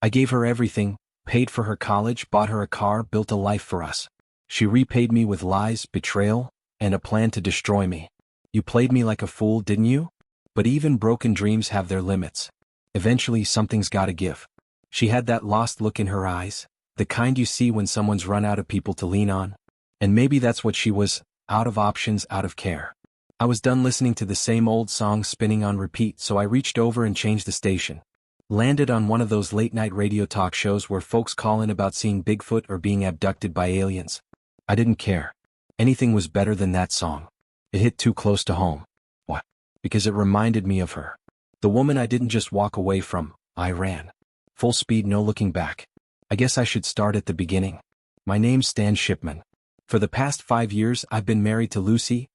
I gave her everything, paid for her college, bought her a car, built a life for us. She repaid me with lies, betrayal, and a plan to destroy me. You played me like a fool, didn't you? But even broken dreams have their limits. Eventually something's gotta give. She had that lost look in her eyes, the kind you see when someone's run out of people to lean on. And maybe that's what she was, out of options, out of care. I was done listening to the same old song spinning on repeat, so I reached over and changed the station. Landed on one of those late-night radio talk shows where folks call in about seeing Bigfoot or being abducted by aliens. I didn't care. Anything was better than that song. It hit too close to home. What? Because it reminded me of her. The woman I didn't just walk away from, I ran. Full speed, no looking back. I guess I should start at the beginning. My name's Stan Shipman. For the past 5 years I've been married to Lucy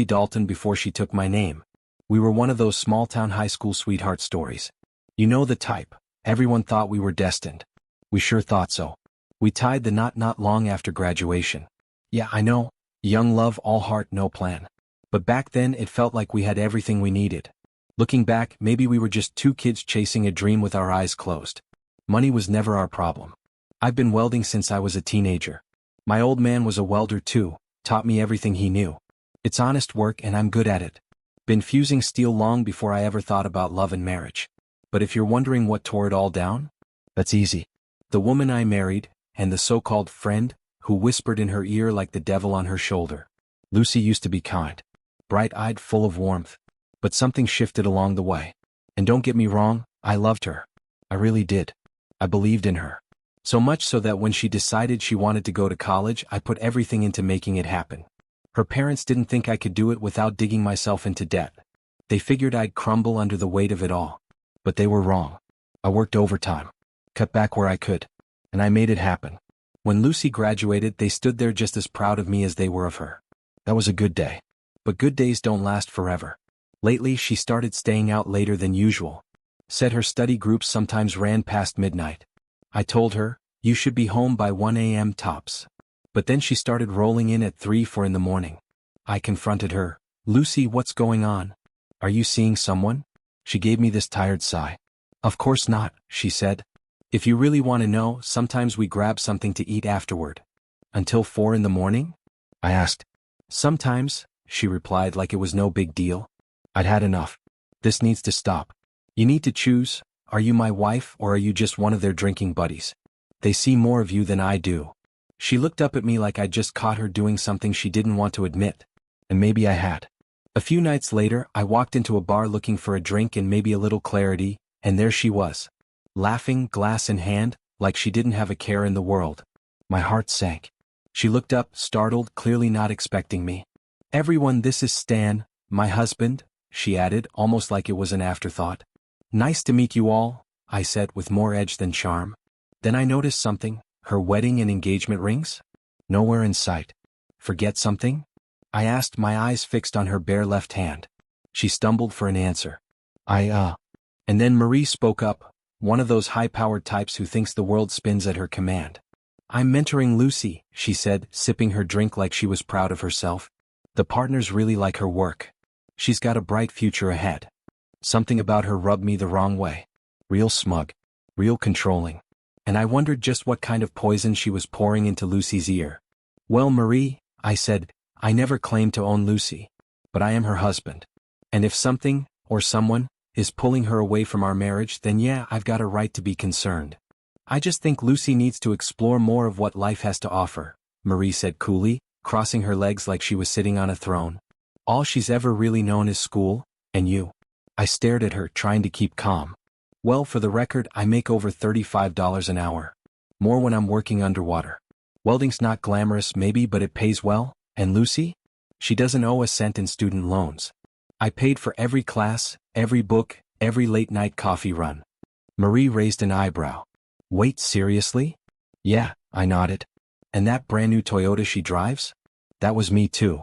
Dalton before she took my name. We were one of those small-town high school sweetheart stories. You know the type. Everyone thought we were destined. We sure thought so. We tied the knot not long after graduation. Yeah, I know. Young love, all heart, no plan. But back then it felt like we had everything we needed. Looking back, maybe we were just two kids chasing a dream with our eyes closed. Money was never our problem. I've been welding since I was a teenager. My old man was a welder too, taught me everything he knew. It's honest work and I'm good at it. Been fusing steel long before I ever thought about love and marriage. But if you're wondering what tore it all down, that's easy. The woman I married, and the so-called friend, who whispered in her ear like the devil on her shoulder. Lucy used to be kind, bright-eyed, full of warmth. But something shifted along the way. And don't get me wrong, I loved her. I really did. I believed in her. So much so that when she decided she wanted to go to college, I put everything into making it happen. Her parents didn't think I could do it without digging myself into debt. They figured I'd crumble under the weight of it all. But they were wrong. I worked overtime, cut back where I could, and I made it happen. When Lucy graduated, they stood there just as proud of me as they were of her. That was a good day. But good days don't last forever. Lately, she started staying out later than usual. Said her study groups sometimes ran past midnight. I told her, you should be home by 1 a.m. tops. But then she started rolling in at 3, 4 in the morning. I confronted her. Lucy, what's going on? Are you seeing someone? She gave me this tired sigh. Of course not, she said. If you really want to know, sometimes we grab something to eat afterward. Until 4 in the morning? I asked. Sometimes, she replied like it was no big deal. I'd had enough. This needs to stop. You need to choose, are you my wife or are you just one of their drinking buddies? They see more of you than I do. She looked up at me like I'd just caught her doing something she didn't want to admit. And maybe I had. A few nights later, I walked into a bar looking for a drink and maybe a little clarity, and there she was. Laughing, glass in hand, like she didn't have a care in the world. My heart sank. She looked up, startled, clearly not expecting me. Everyone, this is Stan, my husband, she added, almost like it was an afterthought. Nice to meet you all, I said with more edge than charm. Then I noticed something, her wedding and engagement rings? Nowhere in sight. Forget something? I asked, my eyes fixed on her bare left hand. She stumbled for an answer. And then Marie spoke up, one of those high-powered types who thinks the world spins at her command. I'm mentoring Lucy, she said, sipping her drink like she was proud of herself. The partners really like her work. She's got a bright future ahead. Something about her rubbed me the wrong way. Real smug. Real controlling. And I wondered just what kind of poison she was pouring into Lucy's ear. Well, Marie, I said, I never claimed to own Lucy. But I am her husband. And if something, or someone, is pulling her away from our marriage, then yeah, I've got a right to be concerned. I just think Lucy needs to explore more of what life has to offer, Marie said coolly, crossing her legs like she was sitting on a throne. All she's ever really known is school, and you. I stared at her, trying to keep calm. Well, for the record, I make over $35 an hour. More when I'm working underwater. Welding's not glamorous maybe, but it pays well. And Lucy? She doesn't owe a cent in student loans. I paid for every class, every book, every late-night coffee run. Marie raised an eyebrow. Wait, seriously? Yeah, I nodded. And that brand new Toyota she drives? That was me too.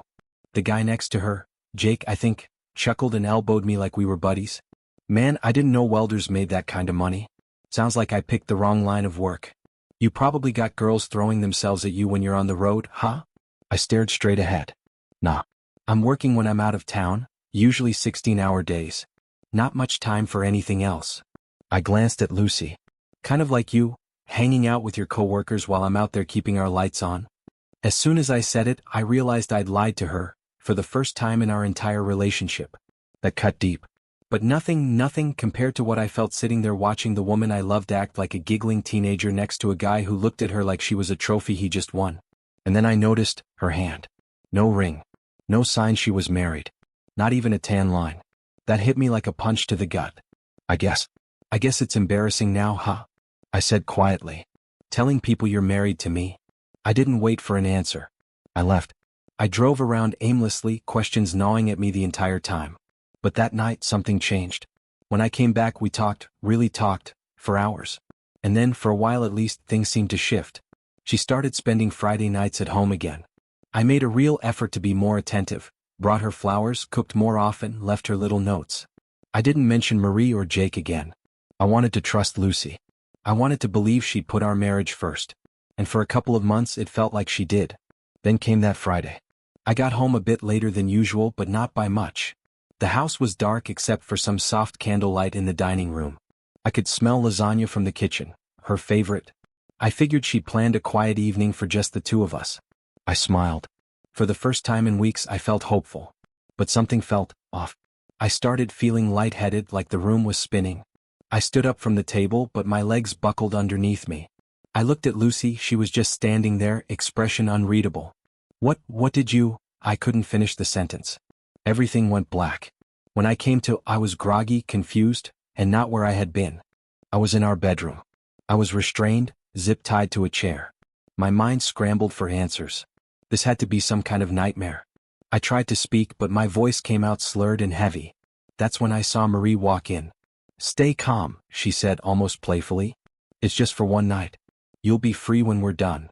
The guy next to her, Jake, I think, chuckled and elbowed me like we were buddies. Man, I didn't know welders made that kind of money. Sounds like I picked the wrong line of work. You probably got girls throwing themselves at you when you're on the road, huh? I stared straight ahead. Nah. I'm working when I'm out of town, usually 16-hour days. Not much time for anything else. I glanced at Lucy. Kind of like you, hanging out with your coworkers while I'm out there keeping our lights on. As soon as I said it, I realized I'd lied to her, for the first time in our entire relationship. That cut deep. But nothing compared to what I felt sitting there watching the woman I loved act like a giggling teenager next to a guy who looked at her like she was a trophy he just won. And then I noticed her hand. No ring. No sign she was married. Not even a tan line. That hit me like a punch to the gut. I guess it's embarrassing now, huh? I said quietly. Telling people you're married to me. I didn't wait for an answer. I left. I drove around aimlessly, questions gnawing at me the entire time. But that night something changed. When I came back we talked, really talked, for hours. And then, for a while at least, things seemed to shift. She started spending Friday nights at home again. I made a real effort to be more attentive, brought her flowers, cooked more often, left her little notes. I didn't mention Marie or Jake again. I wanted to trust Lucy. I wanted to believe she'd put our marriage first. And for a couple of months it felt like she did. Then came that Friday. I got home a bit later than usual, but not by much. The house was dark except for some soft candlelight in the dining room. I could smell lasagna from the kitchen, her favorite. I figured she'd planned a quiet evening for just the two of us. I smiled. For the first time in weeks I felt hopeful. But something felt off. I started feeling lightheaded, like the room was spinning. I stood up from the table, but my legs buckled underneath me. I looked at Lucy. She was just standing there, expression unreadable. What did you? I couldn't finish the sentence. Everything went black. When I came to, I was groggy, confused, and not where I had been. I was in our bedroom. I was restrained, zip-tied to a chair. My mind scrambled for answers. This had to be some kind of nightmare. I tried to speak, but my voice came out slurred and heavy. That's when I saw Marie walk in. "Stay calm," she said almost playfully. "It's just for one night. You'll be free when we're done."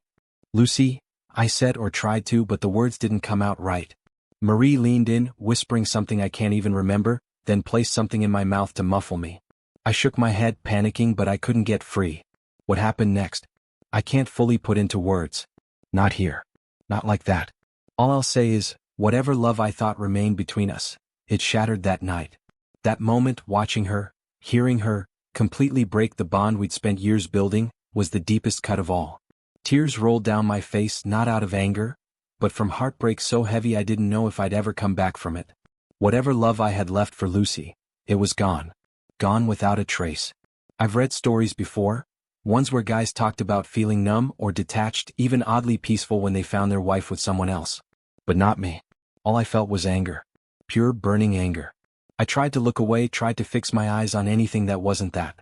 "Lucy," I said, or tried to, but the words didn't come out right. Marie leaned in, whispering something I can't even remember, then placed something in my mouth to muffle me. I shook my head, panicking, but I couldn't get free. What happened next? I can't fully put into words. Not here. Not like that. All I'll say is, whatever love I thought remained between us, it shattered that night. That moment, watching her, hearing her, completely break the bond we'd spent years building, was the deepest cut of all. Tears rolled down my face, not out of anger, but from heartbreak so heavy I didn't know if I'd ever come back from it. Whatever love I had left for Lucy, it was gone. Gone without a trace. I've read stories before, ones where guys talked about feeling numb or detached, even oddly peaceful when they found their wife with someone else. But not me. All I felt was anger. Pure burning anger. I tried to look away, tried to fix my eyes on anything that wasn't that.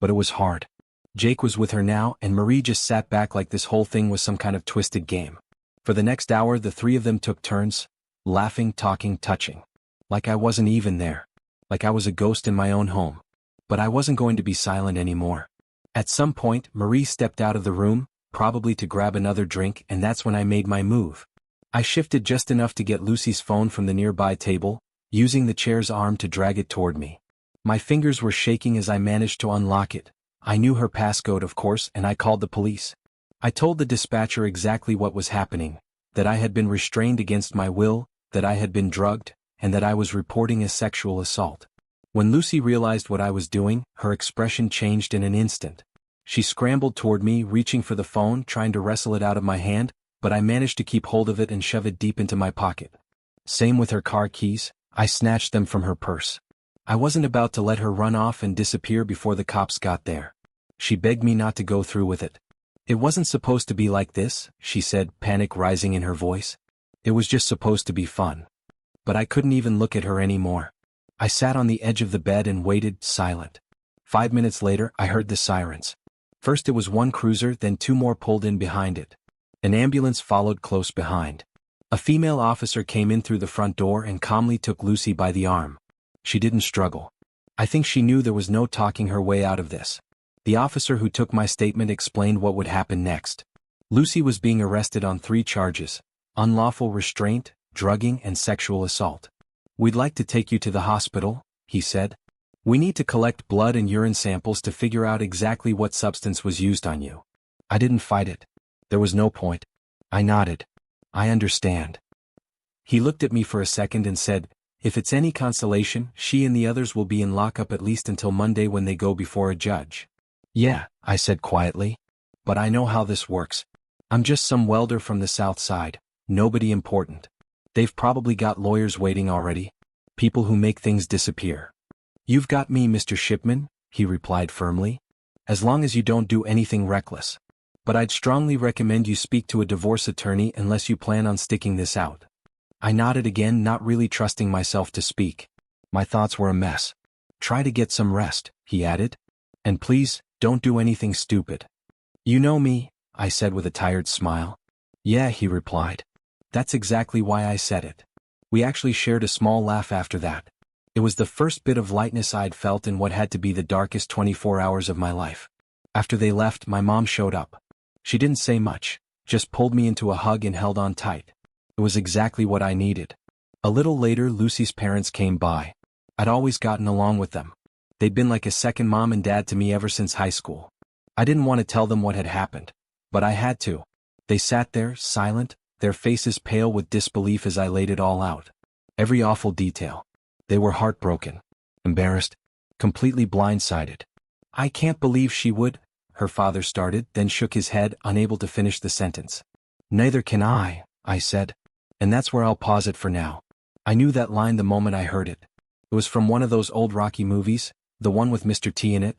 But it was hard. Jake was with her now, and Marie just sat back like this whole thing was some kind of twisted game. For the next hour the three of them took turns, laughing, talking, touching. Like I wasn't even there. Like I was a ghost in my own home. But I wasn't going to be silent anymore. At some point, Marie stepped out of the room, probably to grab another drink, and that's when I made my move. I shifted just enough to get Lucy's phone from the nearby table, using the chair's arm to drag it toward me. My fingers were shaking as I managed to unlock it. I knew her passcode, of course, and I called the police. I told the dispatcher exactly what was happening, that I had been restrained against my will, that I had been drugged, and that I was reporting a sexual assault. When Lucy realized what I was doing, her expression changed in an instant. She scrambled toward me, reaching for the phone, trying to wrestle it out of my hand, but I managed to keep hold of it and shove it deep into my pocket. Same with her car keys. I snatched them from her purse. I wasn't about to let her run off and disappear before the cops got there. She begged me not to go through with it. "It wasn't supposed to be like this," she said, panic rising in her voice. "It was just supposed to be fun." But I couldn't even look at her anymore. I sat on the edge of the bed and waited, silent. 5 minutes later, I heard the sirens. First it was one cruiser, then two more pulled in behind it. An ambulance followed close behind. A female officer came in through the front door and calmly took Lucy by the arm. She didn't struggle. I think she knew there was no talking her way out of this. The officer who took my statement explained what would happen next. Lucy was being arrested on 3 charges: unlawful restraint, drugging, and sexual assault. "We'd like to take you to the hospital," he said. "We need to collect blood and urine samples to figure out exactly what substance was used on you." I didn't fight it. There was no point. I nodded. "I understand." He looked at me for a second and said, "If it's any consolation, she and the others will be in lockup at least until Monday when they go before a judge." Yeah, I said quietly. But I know how this works. I'm just some welder from the south side, nobody important. They've probably got lawyers waiting already. People who make things disappear. You've got me, Mr. Shipman, he replied firmly. As long as you don't do anything reckless. But I'd strongly recommend you speak to a divorce attorney unless you plan on sticking this out. I nodded again, not really trusting myself to speak. My thoughts were a mess. Try to get some rest, he added. And please, don't do anything stupid. You know me, I said with a tired smile. Yeah, he replied. That's exactly why I said it. We actually shared a small laugh after that. It was the first bit of lightness I'd felt in what had to be the darkest 24 hours of my life. After they left, my mom showed up. She didn't say much, just pulled me into a hug and held on tight. It was exactly what I needed. A little later, Lucy's parents came by. I'd always gotten along with them. They'd been like a second mom and dad to me ever since high school. I didn't want to tell them what had happened, but I had to. They sat there, silent, their faces pale with disbelief as I laid it all out. Every awful detail. They were heartbroken, embarrassed, completely blindsided. I can't believe she would, her father started, then shook his head, unable to finish the sentence. Neither can I said. And that's where I'll pause it for now. I knew that line the moment I heard it. It was from one of those old Rocky movies, the one with Mr. T in it.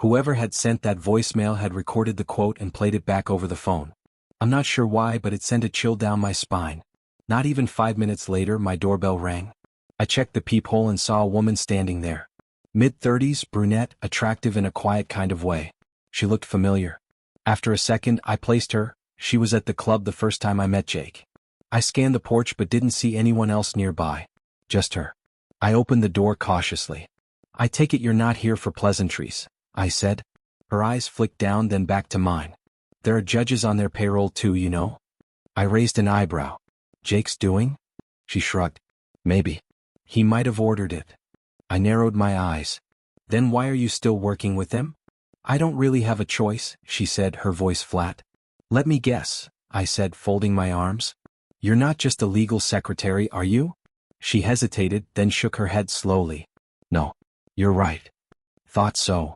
Whoever had sent that voicemail had recorded the quote and played it back over the phone. I'm not sure why, but it sent a chill down my spine. Not even 5 minutes later, my doorbell rang. I checked the peephole and saw a woman standing there. Mid-30s, brunette, attractive in a quiet kind of way. She looked familiar. After a second, I placed her. She was at the club the first time I met Jake. I scanned the porch but didn't see anyone else nearby. Just her. I opened the door cautiously. I take it you're not here for pleasantries, I said. Her eyes flicked down, then back to mine. There are judges on their payroll too, you know? I raised an eyebrow. Jake's doing? She shrugged. Maybe. He might have ordered it. I narrowed my eyes. Then why are you still working with them? I don't really have a choice, she said, her voice flat. Let me guess, I said, folding my arms. You're not just a legal secretary, are you? She hesitated, then shook her head slowly. No. You're right. Thought so.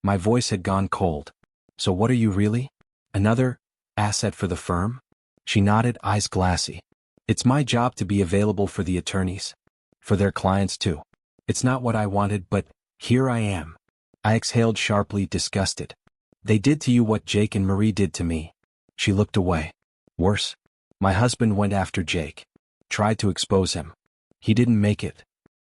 My voice had gone cold. So what are you really? Another asset for the firm? She nodded, eyes glassy. It's my job to be available for the attorneys. For their clients too. It's not what I wanted, but here I am. I exhaled sharply, disgusted. They did to you what Jake and Marie did to me. She looked away. Worse. My husband went after Jake. Tried to expose him. He didn't make it.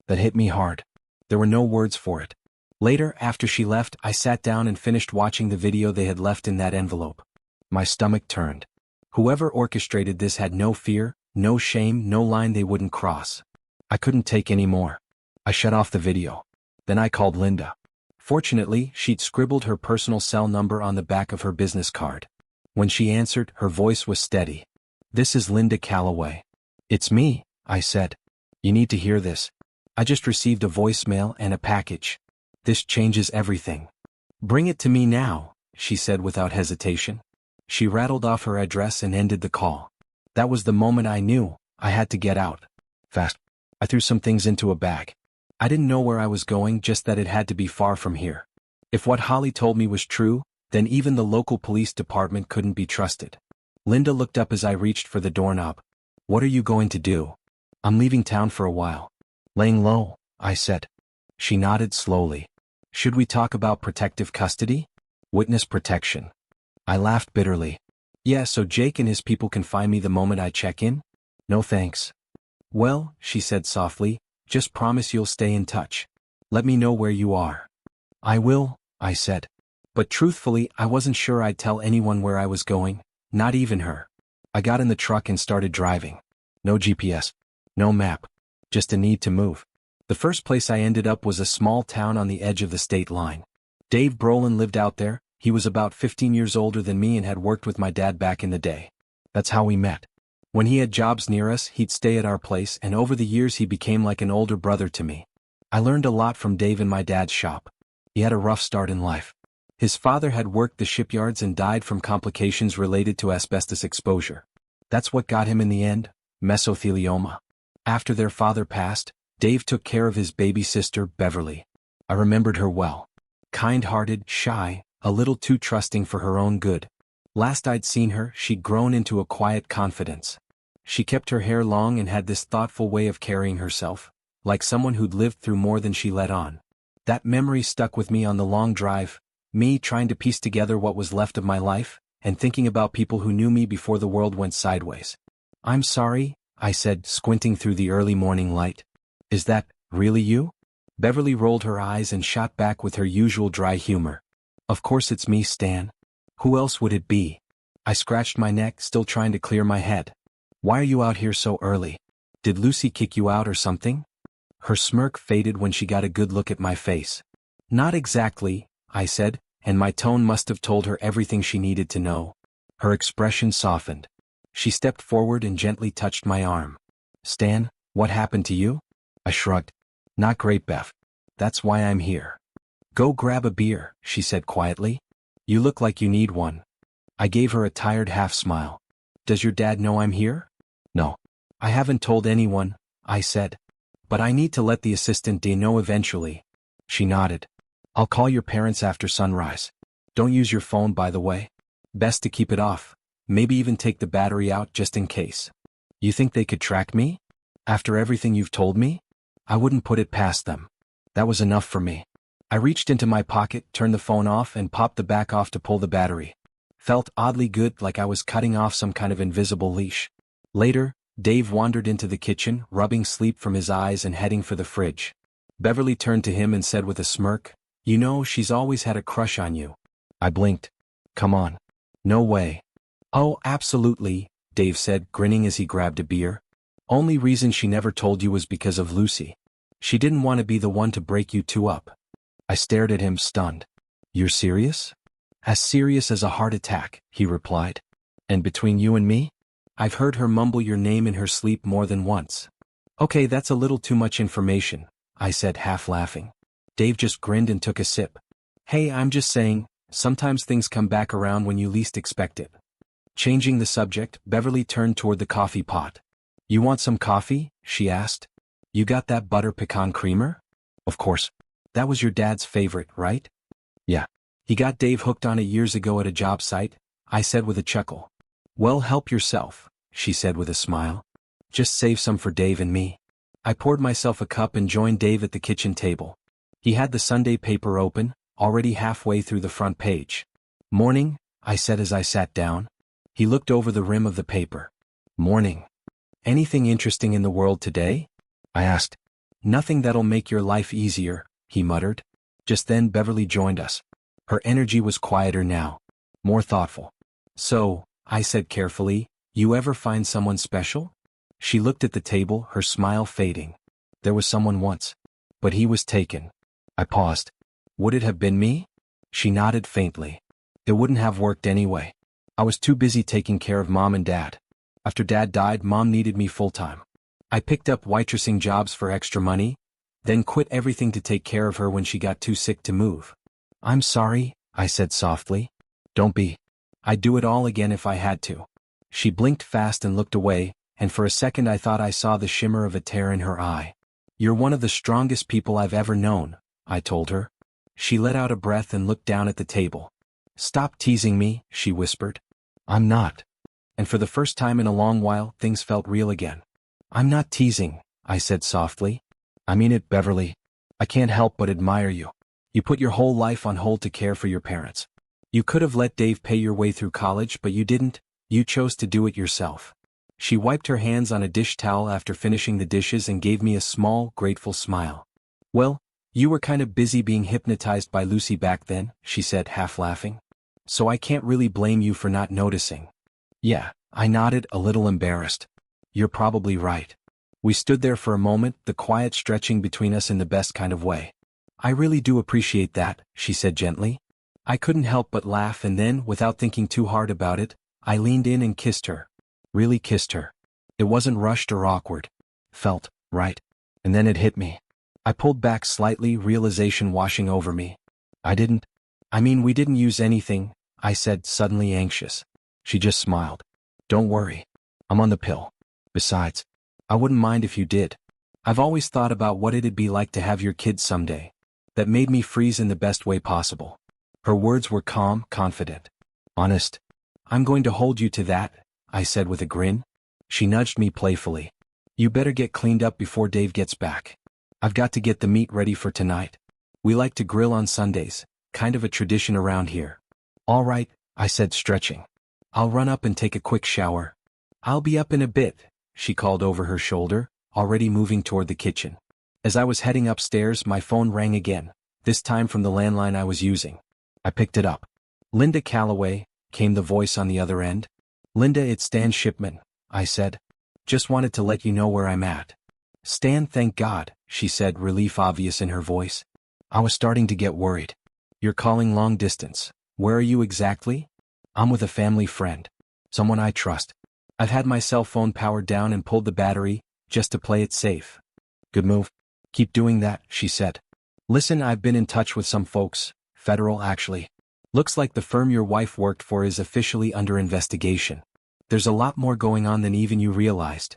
That hit me hard. There were no words for it. Later, after she left, I sat down and finished watching the video they had left in that envelope. My stomach turned. Whoever orchestrated this had no fear, no shame, no line they wouldn't cross. I couldn't take any more. I shut off the video. Then I called Linda. Fortunately, she'd scribbled her personal cell number on the back of her business card. When she answered, her voice was steady. This is Linda Calloway. It's me, I said. You need to hear this. I just received a voicemail and a package. This changes everything. Bring it to me now, she said without hesitation. She rattled off her address and ended the call. That was the moment I knew I had to get out. Fast. I threw some things into a bag. I didn't know where I was going, just that it had to be far from here. If what Holly told me was true, then even the local police department couldn't be trusted. Linda looked up as I reached for the doorknob. What are you going to do? I'm leaving town for a while. Laying low, I said. She nodded slowly. Should we talk about protective custody? Witness protection. I laughed bitterly. Yeah, so Jake and his people can find me the moment I check in? No thanks. Well, she said softly, just promise you'll stay in touch. Let me know where you are. I will, I said. But truthfully, I wasn't sure I'd tell anyone where I was going, not even her. I got in the truck and started driving. No GPS. No map. Just a need to move. The first place I ended up was a small town on the edge of the state line. Dave Brolin lived out there. He was about 15 years older than me and had worked with my dad back in the day. That's how we met. When he had jobs near us, he'd stay at our place, and over the years he became like an older brother to me. I learned a lot from Dave in my dad's shop. He had a rough start in life. His father had worked the shipyards and died from complications related to asbestos exposure. That's what got him in the end, mesothelioma. After their father passed, Dave took care of his baby sister, Beverly. I remembered her well. Kind-hearted, shy, a little too trusting for her own good. Last I'd seen her, she'd grown into a quiet confidence. She kept her hair long and had this thoughtful way of carrying herself, like someone who'd lived through more than she let on. That memory stuck with me on the long drive, me trying to piece together what was left of my life, and thinking about people who knew me before the world went sideways. "I'm sorry," I said, squinting through the early morning light. "Is that really you?" Beverly rolled her eyes and shot back with her usual dry humor. "Of course it's me, Stan. Who else would it be?" I scratched my neck, still trying to clear my head. "Why are you out here so early? Did Lucy kick you out or something?" Her smirk faded when she got a good look at my face. "Not exactly," I said, and my tone must have told her everything she needed to know. Her expression softened. She stepped forward and gently touched my arm. "Stan, what happened to you?" I shrugged. "Not great, Bev. That's why I'm here." "Go grab a beer," she said quietly. "You look like you need one." I gave her a tired half-smile. "Does your dad know I'm here?" "No. I haven't told anyone," I said. "But I need to let the assistant know eventually." She nodded. "I'll call your parents after sunrise. Don't use your phone, by the way. Best to keep it off. Maybe even take the battery out just in case." "You think they could track me? After everything you've told me?" "I wouldn't put it past them." That was enough for me. I reached into my pocket, turned the phone off, and popped the back off to pull the battery. Felt oddly good, like I was cutting off some kind of invisible leash. Later, Dave wandered into the kitchen, rubbing sleep from his eyes and heading for the fridge. Beverly turned to him and said with a smirk, "You know, she's always had a crush on you." I blinked. "Come on." "No way." "Oh, absolutely," Dave said, grinning as he grabbed a beer. "Only reason she never told you was because of Lucy. She didn't want to be the one to break you two up." I stared at him, stunned. "You're serious?" "As serious as a heart attack," he replied. "And between you and me? I've heard her mumble your name in her sleep more than once." "Okay, that's a little too much information," I said, half laughing. Dave just grinned and took a sip. "Hey, I'm just saying, sometimes things come back around when you least expect it." Changing the subject, Beverly turned toward the coffee pot. "You want some coffee?" she asked. "You got that butter pecan creamer?" "Of course. That was your dad's favorite, right?" "Yeah. He got Dave hooked on it years ago at a job site," I said with a chuckle. "Well, help yourself," she said with a smile. "Just save some for Dave and me." I poured myself a cup and joined Dave at the kitchen table. He had the Sunday paper open, already halfway through the front page. "Morning," I said as I sat down. He looked over the rim of the paper. "Morning. Anything interesting in the world today?" I asked. "Nothing that'll make your life easier," he muttered. Just then Beverly joined us. Her energy was quieter now, more thoughtful. "So," I said carefully, "you ever find someone special?" She looked at the table, her smile fading. "There was someone once. But he was taken." I paused. "Would it have been me?" She nodded faintly. "It wouldn't have worked anyway. I was too busy taking care of Mom and Dad. After Dad died, Mom needed me full-time. I picked up waitressing jobs for extra money, then quit everything to take care of her when she got too sick to move." "I'm sorry," I said softly. "Don't be. I'd do it all again if I had to." She blinked fast and looked away, and for a second I thought I saw the shimmer of a tear in her eye. "You're one of the strongest people I've ever known," I told her. She let out a breath and looked down at the table. "Stop teasing me," she whispered. "I'm not." And for the first time in a long while, things felt real again. "I'm not teasing," I said softly. "I mean it, Beverly. I can't help but admire you. You put your whole life on hold to care for your parents. You could have let Dave pay your way through college, but you didn't. You chose to do it yourself." She wiped her hands on a dish towel after finishing the dishes and gave me a small, grateful smile. "Well, you were kind of busy being hypnotized by Lucy back then," she said, half laughing. "So I can't really blame you for not noticing." "Yeah," I nodded, a little embarrassed. "You're probably right." We stood there for a moment, the quiet stretching between us in the best kind of way. "I really do appreciate that," she said gently. I couldn't help but laugh, and then, without thinking too hard about it, I leaned in and kissed her. Really kissed her. It wasn't rushed or awkward. Felt right. And then it hit me. I pulled back slightly, realization washing over me. We didn't use anything," I said, suddenly anxious. She just smiled. "Don't worry. I'm on the pill. Besides, I wouldn't mind if you did. I've always thought about what it'd be like to have your kids someday. That made me freeze in the best way possible." Her words were calm, confident. Honest. I'm going to hold you to that, I said with a grin. She nudged me playfully. You better get cleaned up before Dave gets back. I've got to get the meat ready for tonight. We like to grill on Sundays, kind of a tradition around here. All right, I said, stretching. I'll run up and take a quick shower. I'll be up in a bit, she called over her shoulder, already moving toward the kitchen. As I was heading upstairs, my phone rang again, this time from the landline I was using. I picked it up. Linda Calloway, came the voice on the other end. Linda, it's Stan Shipman, I said. Just wanted to let you know where I'm at. Stan, thank God, she said, relief obvious in her voice. I was starting to get worried. You're calling long distance. Where are you exactly? I'm with a family friend. Someone I trust. I've had my cell phone powered down and pulled the battery, just to play it safe. Good move. Keep doing that, she said. Listen, I've been in touch with some folks, federal actually. Looks like the firm your wife worked for is officially under investigation. There's a lot more going on than even you realized.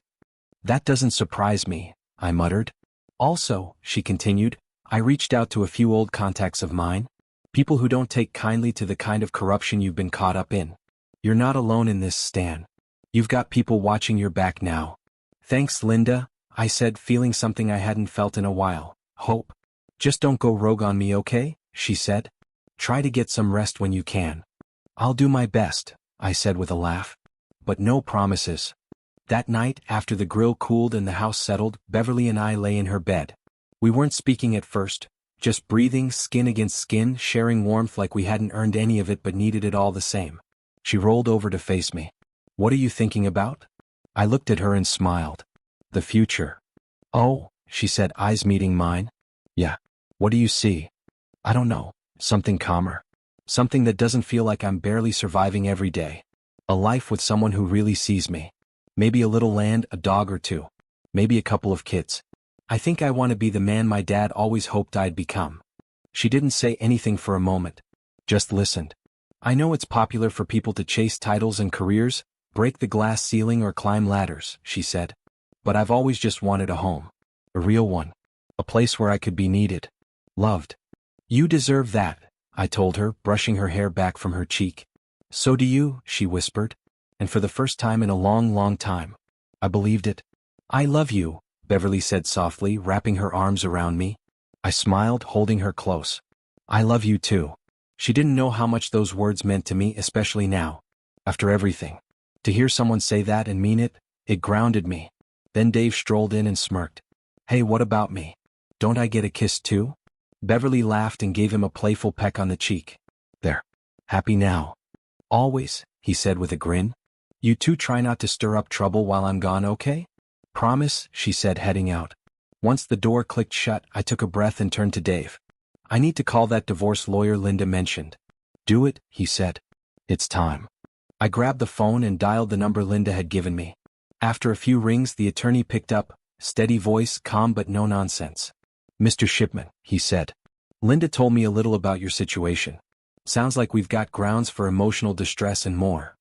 That doesn't surprise me, I muttered. Also, she continued, I reached out to a few old contacts of mine. People who don't take kindly to the kind of corruption you've been caught up in. You're not alone in this, Stan. You've got people watching your back now. Thanks, Linda, I said, feeling something I hadn't felt in a while. Hope. Just don't go rogue on me, okay? She said. Try to get some rest when you can. I'll do my best, I said with a laugh. But no promises. That night, after the grill cooled and the house settled, Beverly and I lay in her bed. We weren't speaking at first, just breathing skin against skin, sharing warmth like we hadn't earned any of it but needed it all the same. She rolled over to face me. What are you thinking about? I looked at her and smiled. The future. Oh, she said, eyes meeting mine. Yeah. What do you see? I don't know. Something calmer. Something that doesn't feel like I'm barely surviving every day. A life with someone who really sees me. Maybe a little land, a dog or two. Maybe a couple of kids. I think I want to be the man my dad always hoped I'd become. She didn't say anything for a moment. Just listened. I know it's popular for people to chase titles and careers, break the glass ceiling or climb ladders, she said. But I've always just wanted a home. A real one. A place where I could be needed. Loved. You deserve that, I told her, brushing her hair back from her cheek. So do you, she whispered. And for the first time in a long, long time, I believed it. I love you, Beverly said softly, wrapping her arms around me. I smiled, holding her close. I love you too. She didn't know how much those words meant to me, especially now. After everything. To hear someone say that and mean it, it grounded me. Then Dave strolled in and smirked. Hey, what about me? Don't I get a kiss too? Beverly laughed and gave him a playful peck on the cheek. There. Happy now. Always, he said with a grin. You two try not to stir up trouble while I'm gone, okay? Promise, she said, heading out. Once the door clicked shut, I took a breath and turned to Dave. I need to call that divorce lawyer Linda mentioned. Do it, he said. It's time. I grabbed the phone and dialed the number Linda had given me. After a few rings, the attorney picked up, steady voice, calm but no nonsense. Mr. Shipman, he said. Linda told me a little about your situation. Sounds like we've got grounds for emotional distress and more.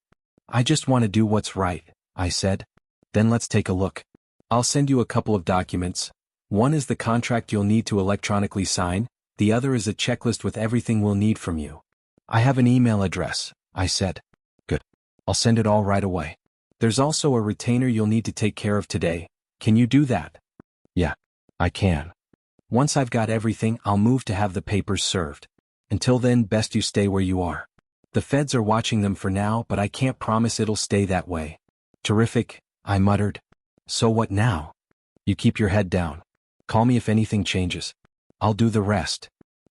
I just want to do what's right, I said. Then let's take a look. I'll send you a couple of documents. One is the contract you'll need to electronically sign, the other is a checklist with everything we'll need from you. I have an email address, I said. Good. I'll send it all right away. There's also a retainer you'll need to take care of today. Can you do that? Yeah, I can. Once I've got everything, I'll move to have the papers served. Until then, best you stay where you are. The feds are watching them for now, but I can't promise it'll stay that way. Terrific, I muttered. So what now? You keep your head down. Call me if anything changes. I'll do the rest.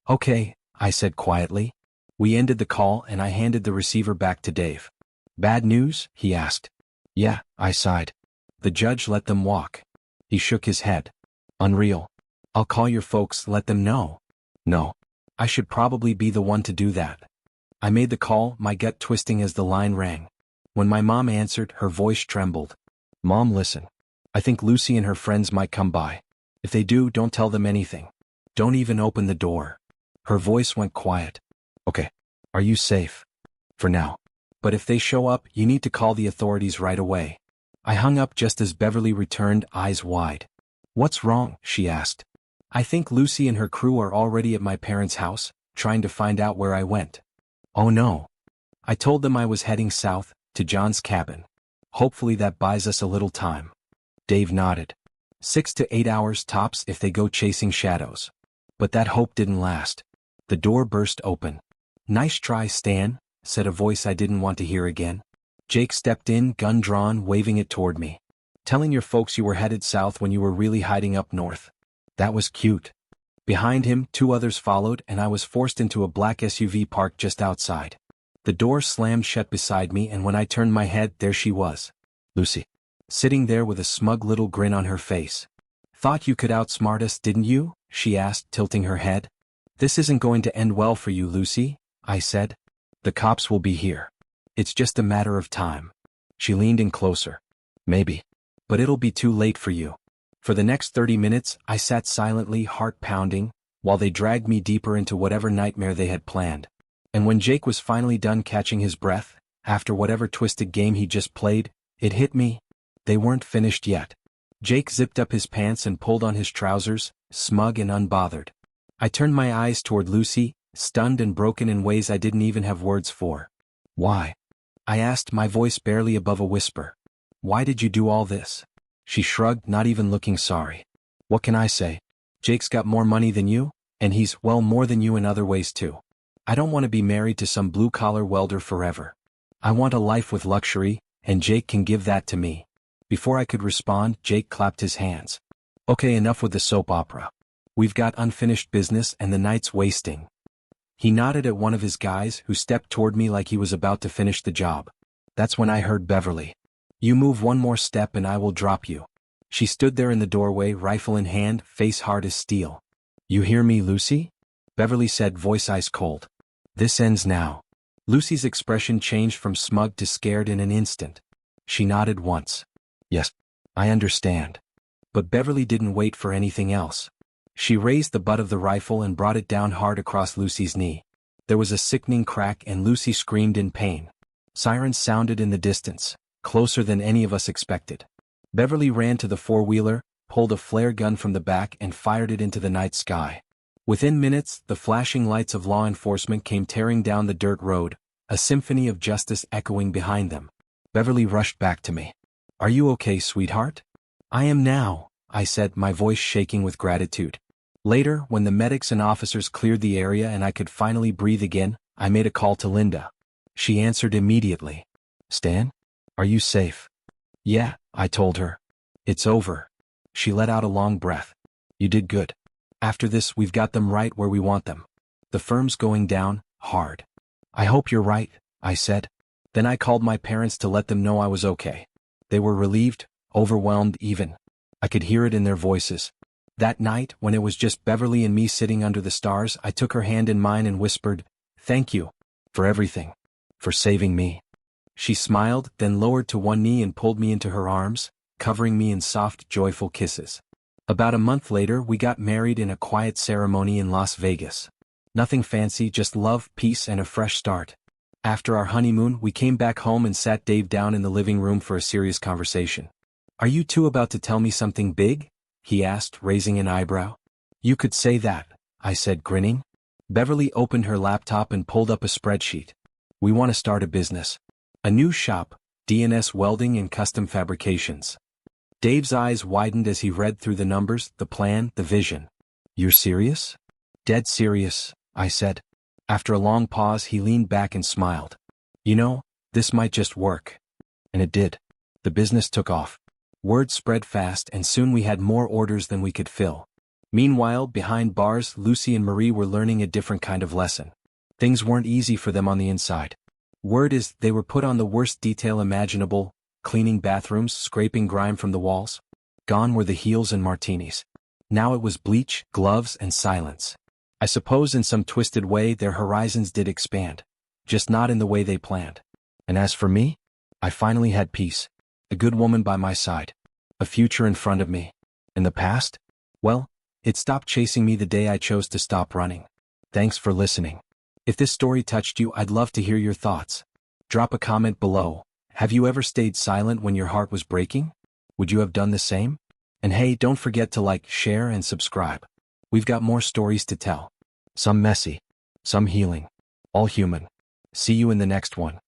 Okay, I said quietly. We ended the call and I handed the receiver back to Dave. Bad news? He asked. Yeah, I sighed. The judge let them walk. He shook his head. Unreal. I'll call your folks, let them know. No. I should probably be the one to do that. I made the call, my gut twisting as the line rang. When my mom answered, her voice trembled. Mom, listen. I think Lucy and her friends might come by. If they do, don't tell them anything. Don't even open the door. Her voice went quiet. Okay. Are you safe? For now. But if they show up, you need to call the authorities right away. I hung up just as Beverly returned, eyes wide. What's wrong? She asked. I think Lucy and her crew are already at my parents' house, trying to find out where I went. Oh no. I told them I was heading south, to John's cabin. Hopefully that buys us a little time. Dave nodded. 6 to 8 hours tops if they go chasing shadows. But that hope didn't last. The door burst open. Nice try, Stan, said a voice I didn't want to hear again. Jake stepped in, gun drawn, waving it toward me. Telling your folks you were headed south when you were really hiding up north. That was cute. Behind him, 2 others followed, and I was forced into a black SUV parked just outside. The door slammed shut beside me, and when I turned my head, there she was. Lucy. Sitting there with a smug little grin on her face. Thought you could outsmart us, didn't you? She asked, tilting her head. This isn't going to end well for you, Lucy, I said. The cops will be here. It's just a matter of time. She leaned in closer. Maybe. But it'll be too late for you. For the next 30 minutes, I sat silently, heart pounding, while they dragged me deeper into whatever nightmare they had planned. And when Jake was finally done catching his breath, after whatever twisted game he just played, it hit me. They weren't finished yet. Jake zipped up his pants and pulled on his trousers, smug and unbothered. I turned my eyes toward Lucy, stunned and broken in ways I didn't even have words for. Why? I asked, my voice barely above a whisper. Why did you do all this? She shrugged, not even looking sorry. What can I say? Jake's got more money than you, and he's, well, more than you in other ways too. I don't want to be married to some blue-collar welder forever. I want a life with luxury, and Jake can give that to me. Before I could respond, Jake clapped his hands. Okay, enough with the soap opera. We've got unfinished business and the night's wasting. He nodded at one of his guys who stepped toward me like he was about to finish the job. That's when I heard Beverly. You move one more step and I will drop you. She stood there in the doorway, rifle in hand, face hard as steel. You hear me, Lucy? Beverly said, voice ice cold. This ends now. Lucy's expression changed from smug to scared in an instant. She nodded once. Yes, I understand. But Beverly didn't wait for anything else. She raised the butt of the rifle and brought it down hard across Lucy's knee. There was a sickening crack and Lucy screamed in pain. Sirens sounded in the distance, closer than any of us expected. Beverly ran to the four-wheeler, pulled a flare gun from the back and fired it into the night sky. Within minutes, the flashing lights of law enforcement came tearing down the dirt road, a symphony of justice echoing behind them. Beverly rushed back to me. Are you okay, sweetheart? I am now, I said, my voice shaking with gratitude. Later, when the medics and officers cleared the area and I could finally breathe again, I made a call to Linda. She answered immediately. Stan? Are you safe? Yeah, I told her. It's over. She let out a long breath. You did good. After this, we've got them right where we want them. The firm's going down, hard. I hope you're right, I said. Then I called my parents to let them know I was okay. They were relieved, overwhelmed even. I could hear it in their voices. That night, when it was just Beverly and me sitting under the stars, I took her hand in mine and whispered, Thank you. For everything. For saving me. She smiled, then lowered to one knee and pulled me into her arms, covering me in soft, joyful kisses. About a month later, we got married in a quiet ceremony in Las Vegas. Nothing fancy, just love, peace, and a fresh start. After our honeymoon, we came back home and sat Dave down in the living room for a serious conversation. Are you two about to tell me something big? He asked, raising an eyebrow. You could say that, I said, grinning. Beverly opened her laptop and pulled up a spreadsheet. We want to start a business. A new shop, D&S Welding and Custom Fabrications. Dave's eyes widened as he read through the numbers, the plan, the vision. You're serious? Dead serious, I said. After a long pause, he leaned back and smiled. You know, this might just work. And it did. The business took off. Word spread fast and soon we had more orders than we could fill. Meanwhile, behind bars, Lucy and Marie were learning a different kind of lesson. Things weren't easy for them on the inside. Word is, they were put on the worst detail imaginable, cleaning bathrooms, scraping grime from the walls. Gone were the heels and martinis. Now it was bleach, gloves, and silence. I suppose in some twisted way their horizons did expand. Just not in the way they planned. And as for me, I finally had peace. A good woman by my side. A future in front of me. In the past? Well, it stopped chasing me the day I chose to stop running. Thanks for listening. If this story touched you, I'd love to hear your thoughts. Drop a comment below. Have you ever stayed silent when your heart was breaking? Would you have done the same? And hey, don't forget to like, share, and subscribe. We've got more stories to tell. Some messy. some healing. All human. See you in the next one.